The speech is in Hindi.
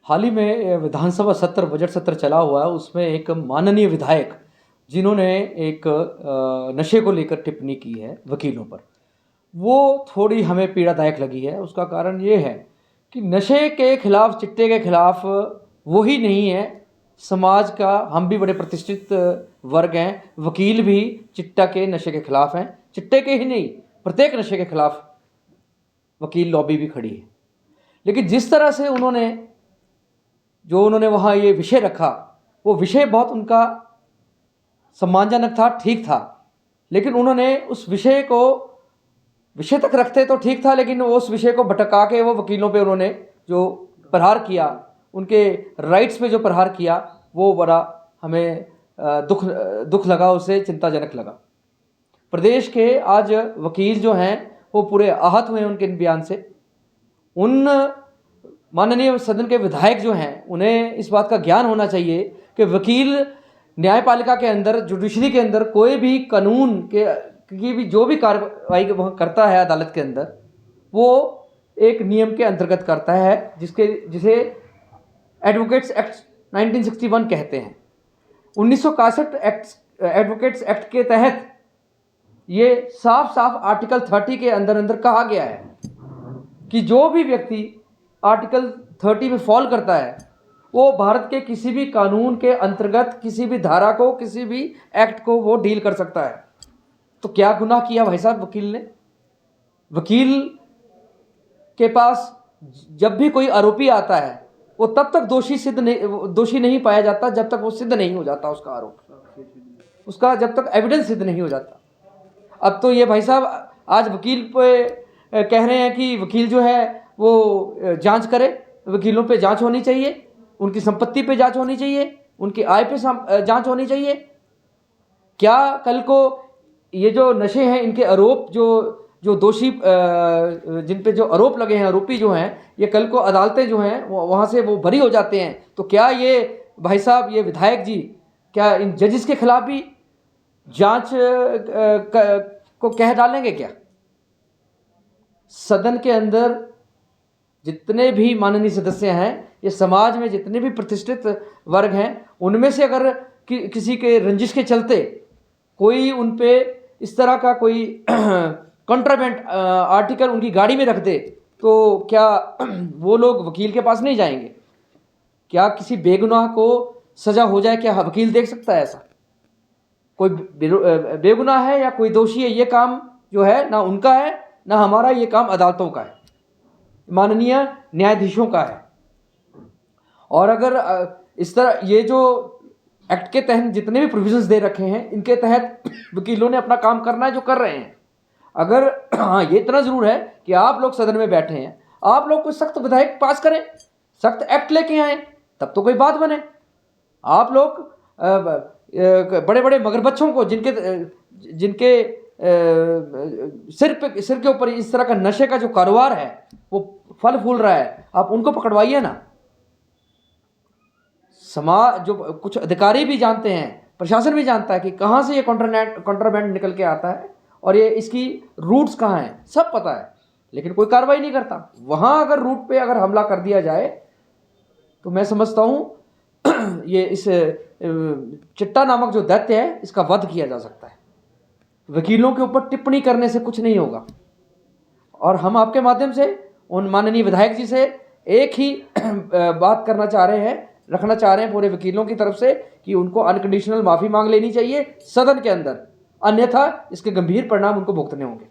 हाल ही में विधानसभा सत्र, बजट सत्र चला हुआ है। उसमें एक माननीय विधायक जिन्होंने एक नशे को लेकर टिप्पणी की है वकीलों पर, वो थोड़ी हमें पीड़ादायक लगी है। उसका कारण ये है कि नशे के खिलाफ, चिट्टे के खिलाफ वही नहीं है समाज का। हम भी बड़े प्रतिष्ठित वर्ग हैं, वकील भी चिट्टा के नशे के खिलाफ हैं। चिट्टे के ही नहीं, प्रत्येक नशे के खिलाफ वकील लॉबी भी खड़ी है। लेकिन जिस तरह से उन्होंने वहाँ ये विषय रखा, वो विषय बहुत उनका सम्मानजनक था, ठीक था। लेकिन उन्होंने उस विषय को विषय तक रखते तो ठीक था, लेकिन उस विषय को भटका के वो वकीलों पे उन्होंने जो प्रहार किया, उनके राइट्स पे जो प्रहार किया, वो बड़ा हमें दुख लगा, उससे चिंताजनक लगा। प्रदेश के आज वकील जो हैं वो पूरे आहत हुए उनके इन बयान से। उन माननीय सदन के विधायक जो हैं, उन्हें इस बात का ज्ञान होना चाहिए कि वकील न्यायपालिका के अंदर, जुडिशरी के अंदर कोई भी कानून की भी जो भी कार्रवाई वह करता है अदालत के अंदर, वो एक नियम के अंतर्गत करता है, जिसे एडवोकेट्स एक्ट 1961 कहते हैं। 1961 एडवोकेट्स एक्ट के तहत ये साफ साफ आर्टिकल 30 के अंदर कहा गया है कि जो भी व्यक्ति आर्टिकल 30 में फॉल करता है, वो भारत के किसी भी कानून के अंतर्गत किसी भी धारा को, किसी भी एक्ट को वो डील कर सकता है। तो क्या गुनाह किया भाई साहब वकील ने? वकील के पास जब भी कोई आरोपी आता है, वो तब तक दोषी नहीं पाया जाता जब तक वो सिद्ध नहीं हो जाता, उसका आरोप, उसका जब तक एविडेंस सिद्ध नहीं हो जाता। अब तो ये भाई साहब आज वकील पे कह रहे हैं कि वकील जो है वो जांच करे, वकीलों पे जांच होनी चाहिए, उनकी संपत्ति पे जांच होनी चाहिए, उनकी आय पे जांच होनी चाहिए। क्या कल को ये जो नशे हैं, इनके आरोप जो दोषी जिन पे जो आरोप लगे हैं, आरोपी जो हैं, ये कल को अदालतें जो हैं वहाँ से वो बरी हो जाते हैं, तो क्या ये भाई साहब, ये विधायक जी, क्या इन जजेस के खिलाफ भी जांच को कह डालेंगे क्या? सदन के अंदर जितने भी माननीय सदस्य हैं, ये समाज में जितने भी प्रतिष्ठित वर्ग हैं, उनमें से अगर किसी के रंजिश के चलते कोई उन पे इस तरह का कोई कॉन्ट्राबेंड आर्टिकल उनकी गाड़ी में रख दे, तो क्या वो लोग वकील के पास नहीं जाएंगे? क्या किसी बेगुनाह को सजा हो जाए, क्या वकील देख सकता है ऐसा? कोई बेगुनाह है या कोई दोषी है, ये काम जो है ना उनका है ना हमारा, ये काम अदालतों का है, माननीय न्यायाधीशों का है। और अगर इस तरह ये जो एक्ट के तहत जितने भी प्रोविजंस दे रखे हैं, इनके तहत वकीलों ने अपना काम करना है, जो कर रहे हैं। अगर हाँ, ये इतना ज़रूर है कि आप लोग सदन में बैठे हैं, आप लोग कोई सख्त विधेयक पास करें, सख्त एक्ट लेके आए, तब तो कोई बात बने। आप लोग बड़े बड़े मगरमच्छों को, जिनके सिर के ऊपर इस तरह का नशे का जो कारोबार है वो फल फूल रहा है, आप उनको पकड़वाइए ना। समाज, जो कुछ अधिकारी भी जानते हैं, प्रशासन भी जानता है कि कहाँ से ये कॉन्ट्राबैंड निकल के आता है और ये इसकी रूट्स कहाँ हैं, सब पता है, लेकिन कोई कार्रवाई नहीं करता। वहाँ अगर रूट पे अगर हमला कर दिया जाए, तो मैं समझता हूँ ये इस चिट्टा नामक जो दैत्य है, इसका वध किया जा सकता है। वकीलों के ऊपर टिप्पणी करने से कुछ नहीं होगा। और हम आपके माध्यम से उन माननीय विधायक जी से एक ही बात रखना चाह रहे हैं पूरे वकीलों की तरफ से, कि उनको अनकंडीशनल माफ़ी मांग लेनी चाहिए सदन के अंदर, अन्यथा इसके गंभीर परिणाम उनको भुगतने होंगे।